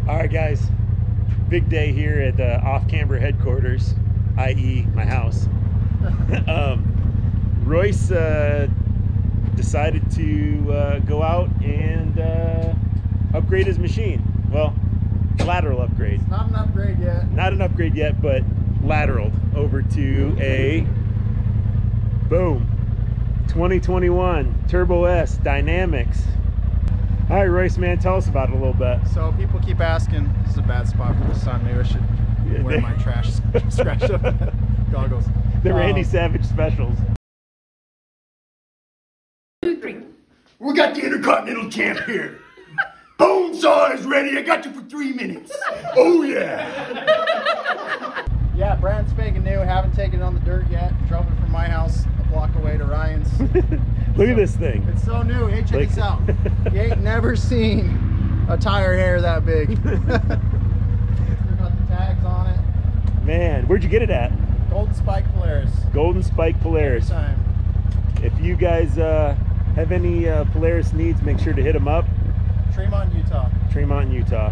All right, guys, big day here at the Off Camber headquarters, i.e. my house. Royce decided to go out and upgrade his machine. Well, lateral upgrade. It's not an upgrade yet. Not an upgrade yet, but lateraled over to a, boom, 2021 Turbo S Dynamix. All right, Royce, man, tell us about it a little bit. So people keep asking, this is a bad spot for the sun. Maybe I should wear my trash scratch up goggles. The Randy Savage specials. 2, 3. We got the Intercontinental Champ here. Bonesaw is ready. I got you for 3 minutes. Oh, yeah. Yeah, brand spanking new. Haven't taken it on the dirt yet. Drove it from my house a block away to Ryan's. Look at this thing. It's so new. Hey, check this out. You ain't never seen a tire hair that big. We got the tags on it. Man, where'd you get it at? Golden Spike Polaris. Golden Spike Polaris. Time. If you guys have any Polaris needs, make sure to hit them up. Tremont, Utah. Tremont, Utah.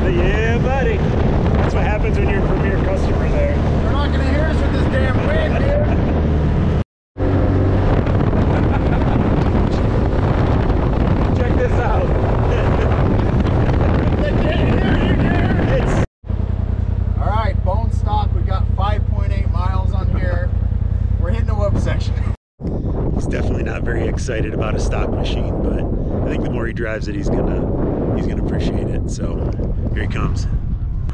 Yeah, buddy. That's what happens when you're a premier customer there. They're not going to hear us with this damn wind, dude. Check this out. They can't hear you, dude. All right, bone stock. We got 5.8 miles on here. We're hitting the whoop section. He's definitely not very excited about a stock machine, but I think the more he drives it, he's gonna appreciate it. So here he comes.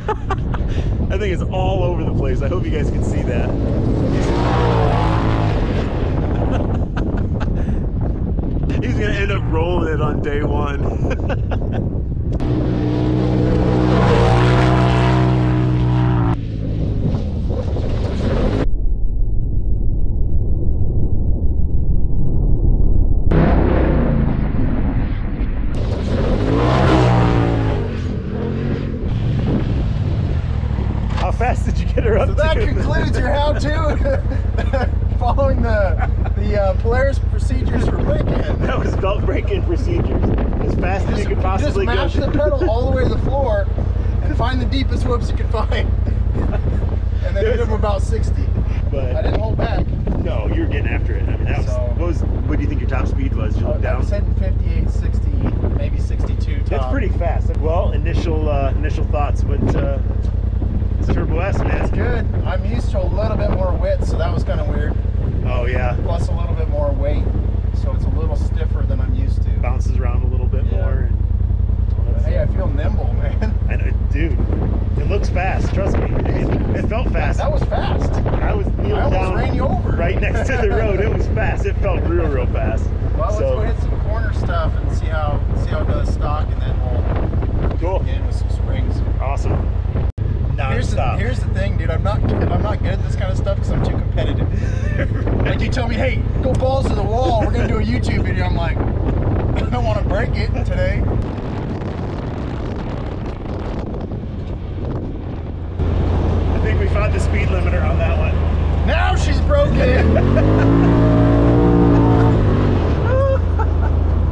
I think it's all over the place. I hope you guys can see that. He's gonna end up rolling it on day one. How fast did you get her up So that to? concludes your how-to following the Polaris procedures for break-in. That was belt break-in procedures. As fast as you could possibly go. Just mash the pedal all the way to the floor and find the deepest whoops you can find. And then hit them about 60. But I didn't hold back. no, you were getting after it. I mean, that was, what do you think your top speed was? Just I was hitting 58, 60, maybe 62 top. That's pretty fast. Well, initial thoughts, but it's Turbo S, man. It's good. I'm used to a little bit more width, so that was kind of weird. Oh yeah. Plus a little bit more weight, so it's a little stiffer than I'm used to. Bounces around a little bit more. And hey, I feel nimble, man. I know, dude. It looks fast. Trust me. It felt fast. That was fast. I was kneeled down ran you over. right next to the road. It was fast. It felt real fast. Well, let's So, go hit some corner stuff and see how it does stock, and then we'll cool. get in with some springs. Awesome. Non-stop. Here's the thing, dude. I'm not good at this kind of stuff because I'm too competitive. Like you tell me, hey, go balls to the wall. We're gonna do a YouTube video. I'm like, I don't want to break it today. I think we found the speed limiter on that one. Now she's broken.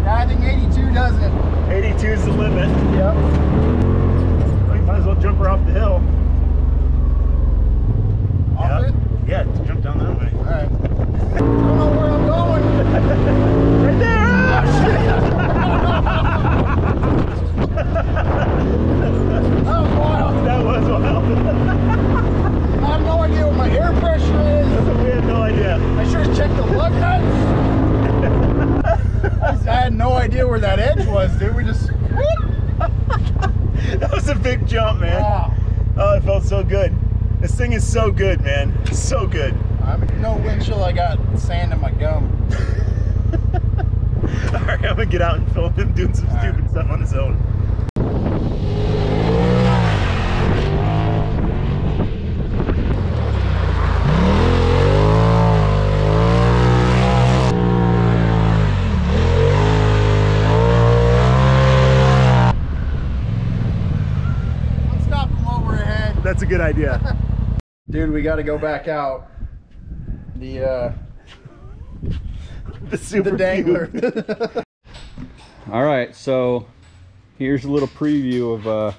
Yeah, I think 82 does it. 82 is the limit. Yep. Well, you might as well jump her off the hill. Off it? Yeah, jump down that way. All right. I don't know where I'm going. Right there! That was wild. That was wild. I have no idea what my air pressure is. We had no idea. I should have checked the lug nuts. I had no idea where that edge was, dude. We just... That was a big jump, man. Wow. Oh, it felt so good. This thing is so good, man. It's so good. I'm no wind chill. I got sand in my gum. All right, I'm gonna get out and film him doing some stupid stuff on his own. good idea. Dude, we got to go back out. The super dangler. All right, so here's a little preview of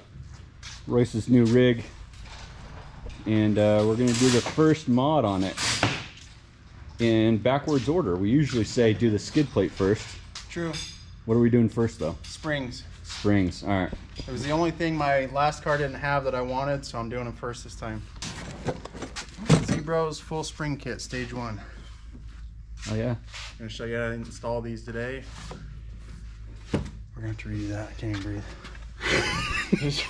Royce's new rig, and we're gonna do the first mod on it in backwards order. We usually say do the skid plate first. True. What are we doing first though? Springs. Springs. All right. It was the only thing my last car didn't have that I wanted, so I'm doing it first this time. Zbroz full spring kit, stage 1. Oh yeah. I'm gonna show you how to install these today. We're gonna have to redo that. I can't even breathe.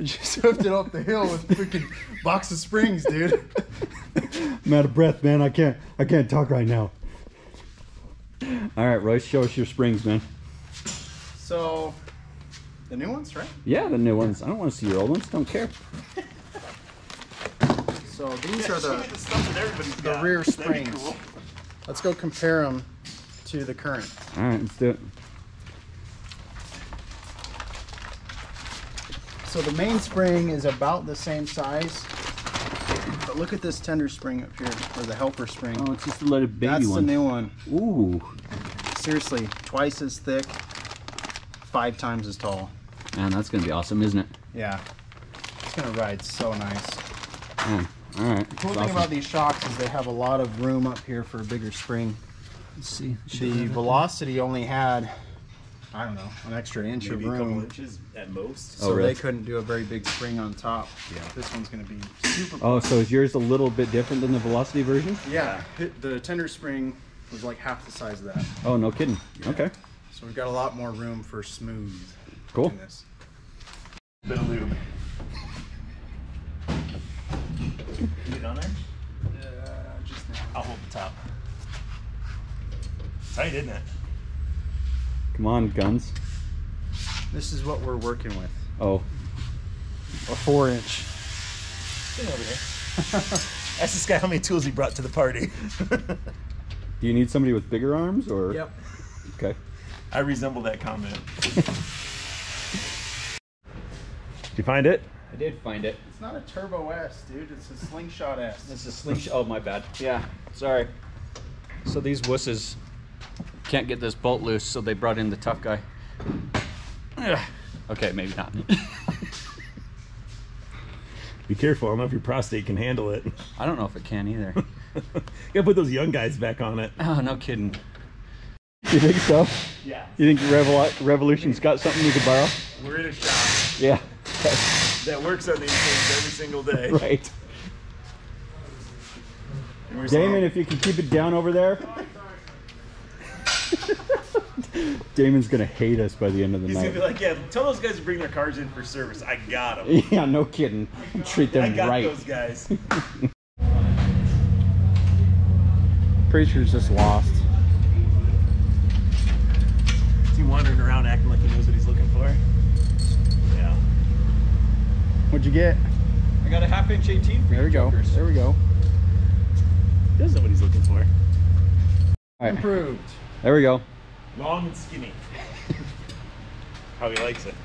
Just hooked it up the hill with a freaking box of springs, dude. I'm out of breath, man. I can't talk right now. All right, Royce, show us your springs, man. So, the new ones, right? Yeah, the new ones. I don't want to see your old ones. Don't care. So these are the stuff that everybody's got. rear That'd be springs. cool. Let's go compare them to the current. All right, let's do it. So the main spring is about the same size, but look at this tender spring up here, or the helper spring. Oh, it's just a little baby That's one. the new one. Ooh. Seriously, twice as thick, 5 times as tall. Man, that's gonna be awesome, isn't it? Yeah, it's gonna ride so nice. Man, all right. The cool thing about these shocks is they have a lot of room up here for a bigger spring. Let's see. The Velocity only had, I don't know, an extra inch Maybe of a couple room. inches at most. So really? they couldn't do a very big spring on top. Yeah. This one's going to be super. Oh, so is yours a little bit different than the Velocity version? Yeah, the tender spring was like half the size of that. Oh, no kidding. Yeah. Okay. So we've got a lot more room for smooth. Cool. in this. Bit of lube. Get on there? Just now. I'll hold the top. Tight, isn't it? Come on, guns. This is what we're working with. Oh. A 4-inch. Get over here. Ask this guy how many tools he brought to the party. Do you need somebody with bigger arms or? Yep. Okay. I resemble that comment. Did you find it? I did find it. It's not a Turbo S, dude. It's a Slingshot S. This is slingshot. Oh, my bad. Yeah. Sorry. So these wusses can't get this bolt loose, so they brought in the tough guy. Ugh. Okay, maybe not. Be careful. I don't know if your prostate can handle it. I don't know if it can either. You gotta put those young guys back on it. Oh, no kidding. You think so? Yeah. You think Revolution's got something you could borrow? We're in a shop Yeah. that works on these things every single day. Right. And we're Damon, saying, if you can keep it down over there. Damon's gonna hate us by the end of the he's night. gonna be like, yeah, tell those guys to bring their cars in for service. I got them. Yeah, no kidding. Treat them I got right. those guys. Preacher's just lost. Is he wandering around acting like he knows what he's looking for? Yeah. What'd you get? I got a 1/2-inch 18 for There we go. There we go. He does know what he's looking for. All right. Improved. There we go. Long and skinny. How he likes it.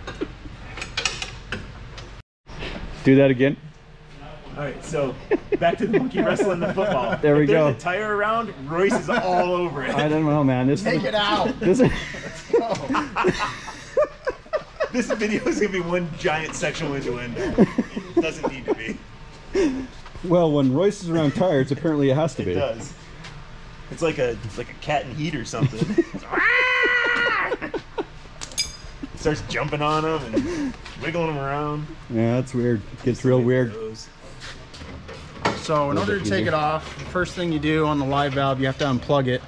Do that again. All right, so back to the monkey wrestling the football. There we if there's go. a tire around, Royce is all over it. I don't know, man. This Take it out. This is, This video is gonna be one giant sexual innuendo. Doesn't need to be. well, when Royce is around tires, apparently it has to be. It does. It's like a cat in heat or something. Starts jumping on them and wiggling them around. Yeah, that's weird. Gets real weird. So in order to take it off, the first thing you do on the live valve, you have to unplug it.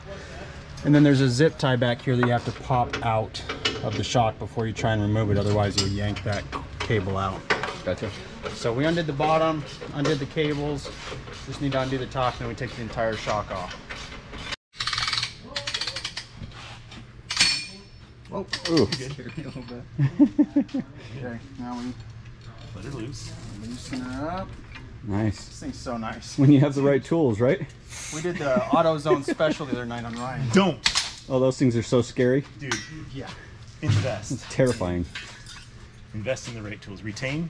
And then there's a zip tie back here that you have to pop out of the shock before you try and remove it. Otherwise you'll yank that cable out. Gotcha. So we undid the bottom, undid the cables. Just need to undo the top, and then we take the entire shock off. Oh, Ooh. scared me a little bit. Okay, now we Let her loose. loosen her up. Nice. This thing's so nice. When you have the right tools, right? We did the AutoZone special the other night on Ryan. Don't, Oh, those things are so scary. dude. Yeah. Invest. It's terrifying. invest in the right tools. Retain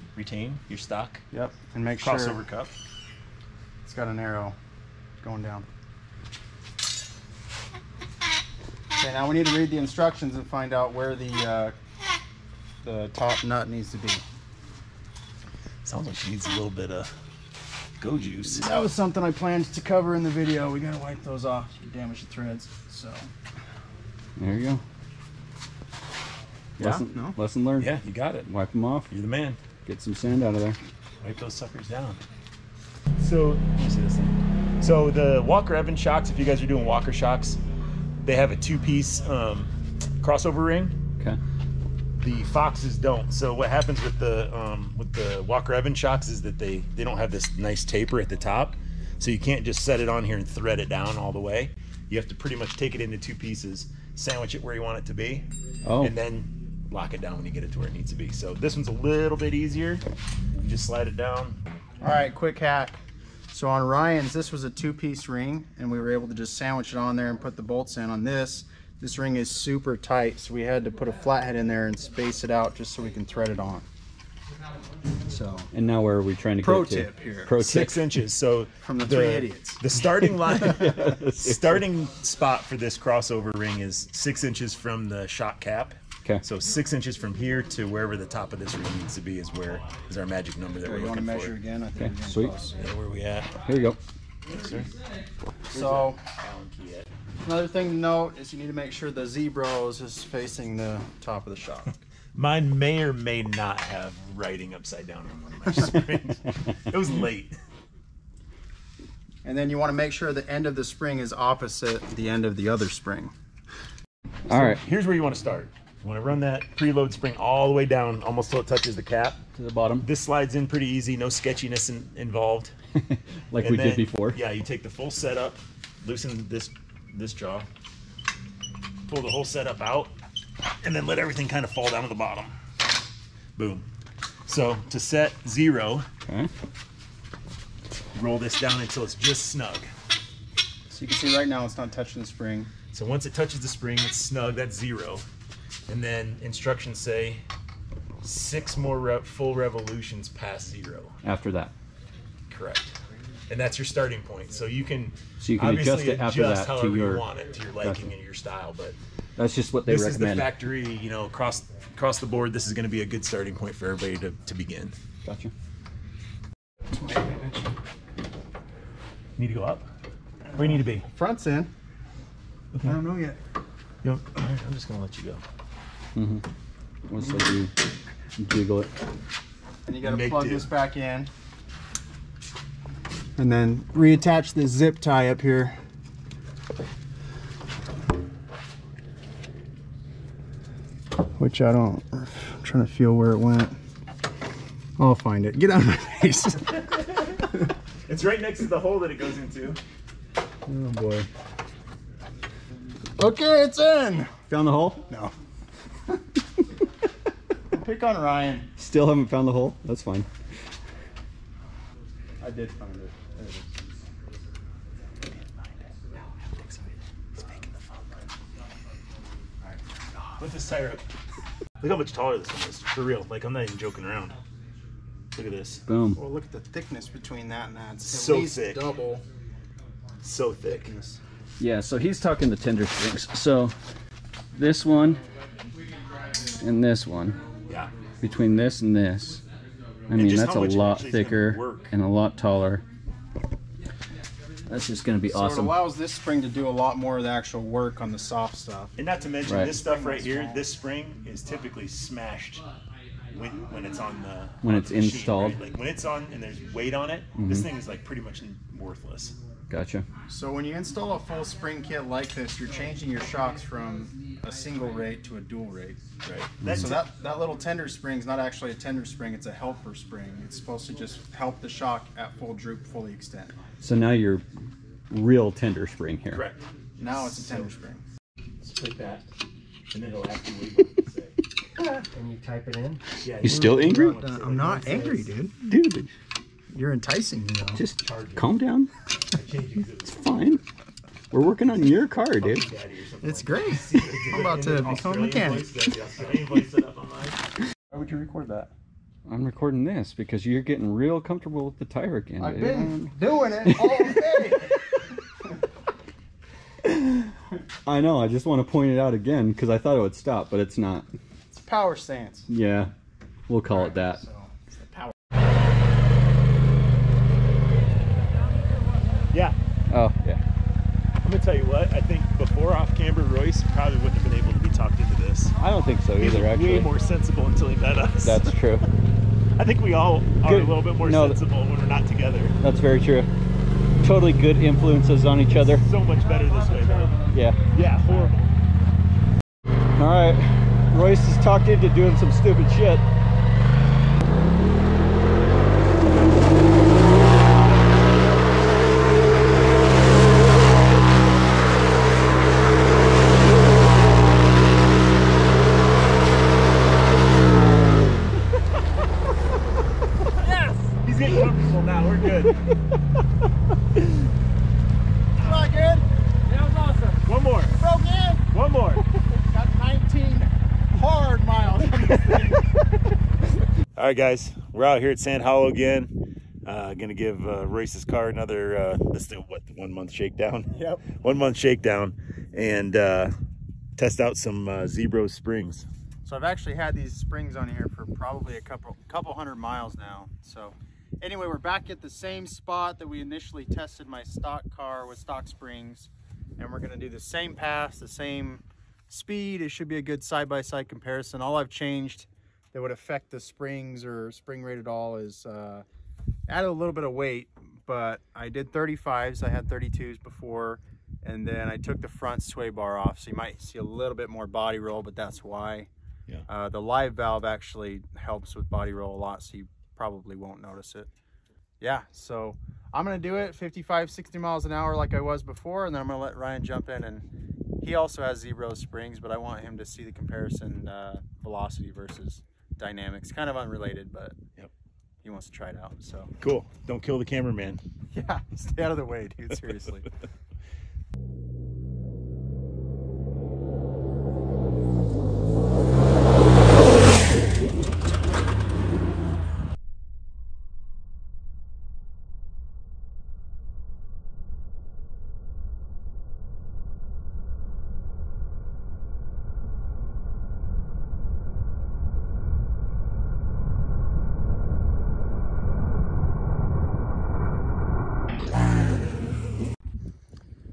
your stock. Yep, and make sure Crossover cup. it's got an arrow going down. Okay, now we need to read the instructions and find out where the top nut needs to be. Sounds like she needs a little bit of go juice. That was something I planned to cover in the video. We gotta wipe those off. You damage the threads. So There you go. yeah, Lesson learned. Yeah, you got it. Wipe them off. You're the man. Get some sand out of there. Wipe those suckers down. So, let me see this thing. So the Walker Evans shocks, if you guys are doing Walker shocks, they have a two-piece crossover ring. Okay. The Foxes don't. So what happens with the Walker Evans shocks is that they don't have this nice taper at the top. So you can't just set it on here and thread it down all the way. You have to pretty much take it into two pieces, sandwich it where you want it to be, and then lock it down when you get it to where it needs to be. So this one's a little bit easier. You just slide it down. All right, quick hack. So on Ryan's, this was a two-piece ring, and we were able to just sandwich it on there and put the bolts in. On this ring is super tight, so we had to put a flathead in there and space it out just so we can thread it on. So, And now where are we trying to pro get to? tip here. Pro tip. 6 inches. So From the three idiots. The starting line, starting spot for this crossover ring is 6 inches from the shock cap. Okay. So 6 inches from here to wherever the top of this ring needs to be is our magic number that we're You want to looking measure for. again? I think Okay, we're getting sweet. close. Yeah, where are we at? Here you go. Yes, sir. So Allen key at. another thing to note is you need to make sure the Zbroz is facing the top of the shock. Mine may or may not have writing upside down on one of my springs. It was late. And then you want to make sure the end of the spring is opposite the end of the other spring. All right. Here's where you want to start. You want to run that preload spring all the way down, almost till it touches the cap. To the bottom. This slides in pretty easy, no sketchiness involved. Like And we then, did before. Yeah, you take the full setup, loosen this jaw, pull the whole setup out, and then let everything kind of fall down to the bottom. Boom. So to set 0, Okay. roll this down until it's just snug. So you can see right now it's not touching the spring. So once it touches the spring, it's snug, that's 0. And then instructions say 6 more full revolutions past 0. After that. Correct. And that's your starting point. So you can, adjust obviously it after that to however your you want it, to your liking and your style. But That's just what they this is recommend. the factory, you know, across the board. This is going to be a good starting point for everybody to begin. Gotcha. Need to go up? Where you need to be? Front's in. I don't know yet. You know, all right, I'm just going to let you go. Once like you jiggle it. And you got to Make plug do. this back in. And then reattach this zip tie up here. Which I don't, I'm trying to feel where it went. I'll find it. Get out of my face. It's right next to the hole that it goes into. Oh boy. Okay, it's in. Found the hole? No. Pick on Ryan. Still haven't found the hole? That's fine. I did find it. There it is. Put this tire up. Look how much taller this one is. For real. Like, I'm not even joking around. Look at this. Boom. Well, look at the thickness between that and that. It's So at least thick. double So thick. thickness. Yeah, so he's talking the tender springs. So this one and this one, Yeah. between this and this, I mean, just that's how a much it lot actually is gonna thicker work. and a lot taller. That's just going to be So awesome. it allows this spring to do a lot more of the actual work on the soft stuff. And not to mention Right. this stuff right here, this spring is typically smashed when it's on the When on it's the machine, installed. right? Like when it's on and there's weight on it, this thing is like pretty much worthless. Gotcha. So when you install a full spring kit like this, you're changing your shocks from a single rate to a dual rate. Right. So that little tender spring is not actually a tender spring, it's a helper spring. It's supposed to just help the shock at full droop, fully extend. So now you're real tender spring here. Correct. Now it's a tender spring. Split that, and then it'll ask you what you want to say. And you type it in. Yeah, You still angry? I'm not angry, dude. Dude, You're enticing me though. just calm down. It's fine. We're working on your car, dude. It's great. I'm about to become a mechanic. Are we would you record that? I'm recording this because you're getting real comfortable with the tire again. I've dude. been doing it all day. I know, I just want to point it out again because I thought it would stop, but it's not. It's power stance. Yeah, we'll call it that. So, it's the power. Yeah. Oh, yeah. I'm gonna tell you what, I think before off camber, Royce probably wouldn't have been able to be talked into this. I don't think so He's either, actually. way more sensible until he met us. That's true. I think we all are Good. a little bit more sensible when we're not together. That's very true. Totally good influences on each other. So much better this way, though. Yeah. Yeah, horrible. All right. Royce is talked into doing some stupid shit. He's getting comfortable now. We're good. Not good. That was awesome. One more. Broke in. One more. Got 19 hard miles on this thing. All right, guys. We're out here at Sand Hollow again. Gonna give Royce's car another this thing, what, 1 month shakedown? Yep. 1 month shakedown, and test out some Zbroz Springs. So I've actually had these springs on here for probably a couple hundred miles now. So anyway, we're back at the same spot that we initially tested my stock car with stock springs, and we're gonna do the same pass, the same speed. It should be a good side-by-side comparison. All I've changed that would affect the springs or spring rate at all is added a little bit of weight, but I did 35s. I had 32s before, and then I took the front sway bar off, so you might see a little bit more body roll, but that's why. Yeah. The live valve actually helps with body roll a lot, so you probably won't notice it. Yeah, so I'm gonna do it 55, 60 miles an hour like I was before, and then I'm gonna let Ryan jump in, and he also has Zbroz Springs, but I want him to see the comparison velocity versus dynamics. Kind of unrelated, but yep, he wants to try it out. So cool. Don't kill the cameraman. yeah, stay out of the way, dude, seriously.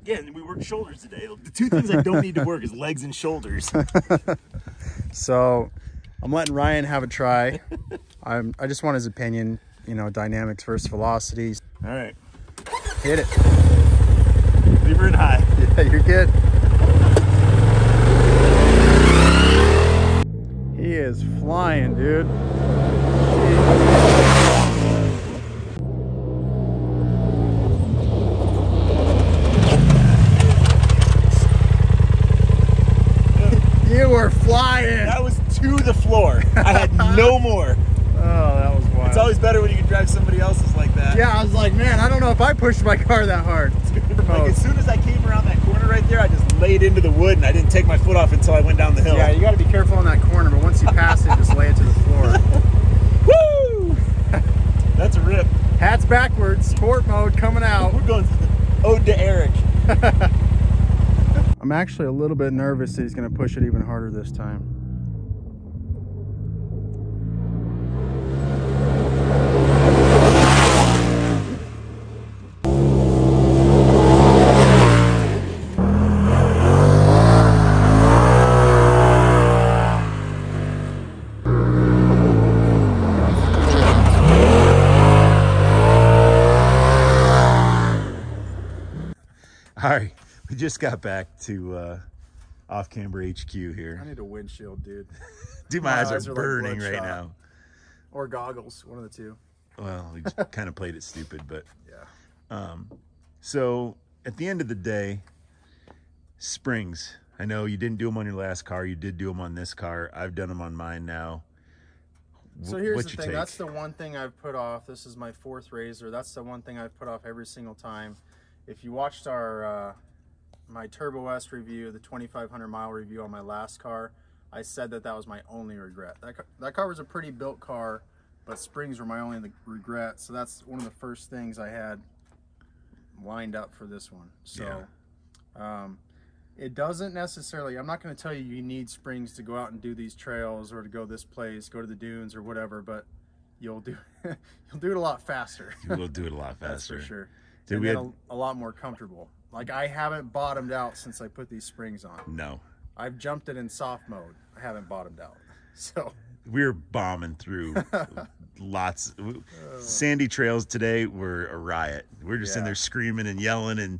Yeah, and we worked shoulders today. The two things I don't need to work is legs and shoulders. So I'm letting Ryan have a try. I just want his opinion, you know, dynamics versus velocities. All right. Hit it. Leave her in high. Yeah, you're good. He is flying, dude. You were flying. That was to the floor. I had no more. Oh, that was wild. It's always better when you can drive somebody else's like that. Yeah, I was like, man, I don't know if I pushed my car that hard. Like as soon as I came around that corner right there, I just laid into the wood and I didn't take my foot off until I went down the hill. Yeah, you got to be careful on that corner, but once you pass it, just lay it to the floor. Woo! That's a rip. Hats backwards, sport mode coming out. We're going ode to Eric. I'm actually a little bit nervous that he's going to push it even harder this time. All right, we just got back to off Camber HQ I here. need a windshield, dude. Dude, my eyes are like burning right bloodshot. now. Or goggles, one of the two. Well, we just kind of played it stupid, but Yeah. so at the end of the day, springs. I know you didn't do them on your last car. You did do them on this car. I've done them on mine now. So here's What's the your thing. take? That's the one thing I've put off. This is my 4th Rzr. That's the one thing I've put off every single time. If you watched our my Turbo S review, the 2,500 mile review on my last car, I said that was my only regret. That car was a pretty built car, but springs were my only regret. So that's one of the first things I had lined up for this one. So it doesn't necessarily, I'm not going to tell you you need springs to go out and do these trails or to go this place, go to the dunes or whatever, but you'll do it a lot faster. You will do it a lot faster. That's for sure. Dude, and we then had... a lot more comfortable. Like, I haven't bottomed out since I put these springs on. No. I've jumped it in soft mode. I haven't bottomed out. So we were bombing through lots. Sandy trails today were a riot. We're just in there screaming and yelling and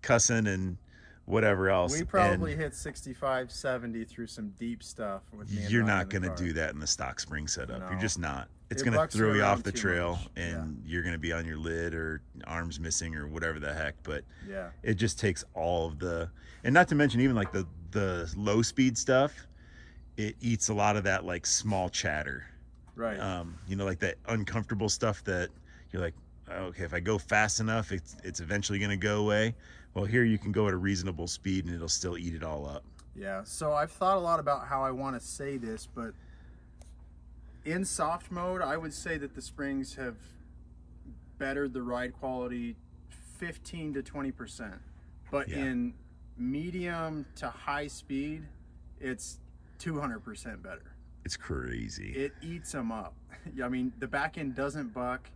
cussing and whatever else. We probably hit 65, 70 through some deep stuff with me. You're not going to do that in the stock spring setup. No. You're just not. It's going to throw you off the trail, and you're going to be on your lid or arms missing or whatever the heck. But it just takes all of the, and not to mention even like the low speed stuff, it eats a lot of that like small chatter. Right. You know, like that uncomfortable stuff that you're like, okay, if I go fast enough, it's eventually going to go away. Well, here you can go at a reasonable speed and it'll still eat it all up. Yeah, so I've thought a lot about how I want to say this, but in soft mode, I would say that the springs have bettered the ride quality 15 to 20%. But in medium to high speed, it's 200% better. It's crazy. It eats them up. I mean, the back end doesn't buck.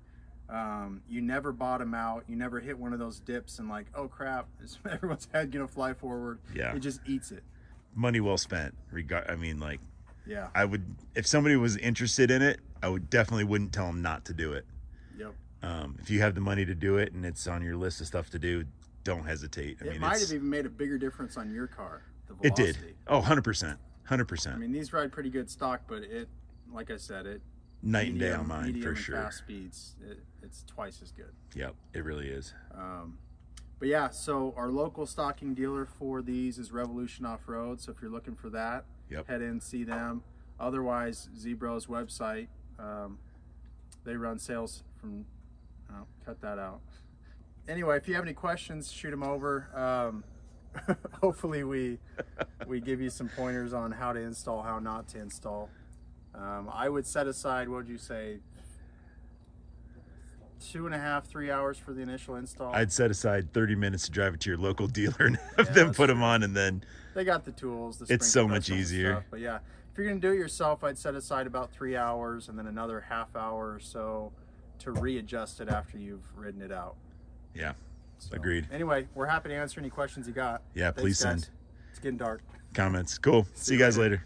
You never bottom out. You never hit one of those dips and like, oh crap, is everyone's head gonna fly forward? Yeah. It just eats it. Money well spent. I mean, like, yeah. I would, if somebody was interested in it, I would definitely wouldn't tell them not to do it. Yep. If you have the money to do it and it's on your list of stuff to do, don't hesitate. It might have even made a bigger difference on your car. The velocity. It did. Oh, 100%. 100%. I mean, these ride pretty good stock, but it, like I said, it night and day on mine for sure. Fast speeds, it's twice as good. Yep, it really is. But yeah, so our local stocking dealer for these is Revolution Offroad. So if you're looking for that, head in, see them. Otherwise, Zbroz website, they run sales from. Oh, cut that out. Anyway, if you have any questions, shoot them over. Hopefully we give you some pointers on how to install, how not to install. I would set aside, what would you say, 2.5, 3 hours for the initial install. I'd set aside 30 minutes to drive it to your local dealer and have them put them on, and then they got the tools. It's so much easier. Stuff. But yeah, if you're gonna do it yourself, I'd set aside about 3 hours and then another half hour or so to readjust it after you've ridden it out. Yeah, so, agreed. Anyway, we're happy to answer any questions you got. Yeah, please send. It's getting dark. Comments. Cool. See you guys later.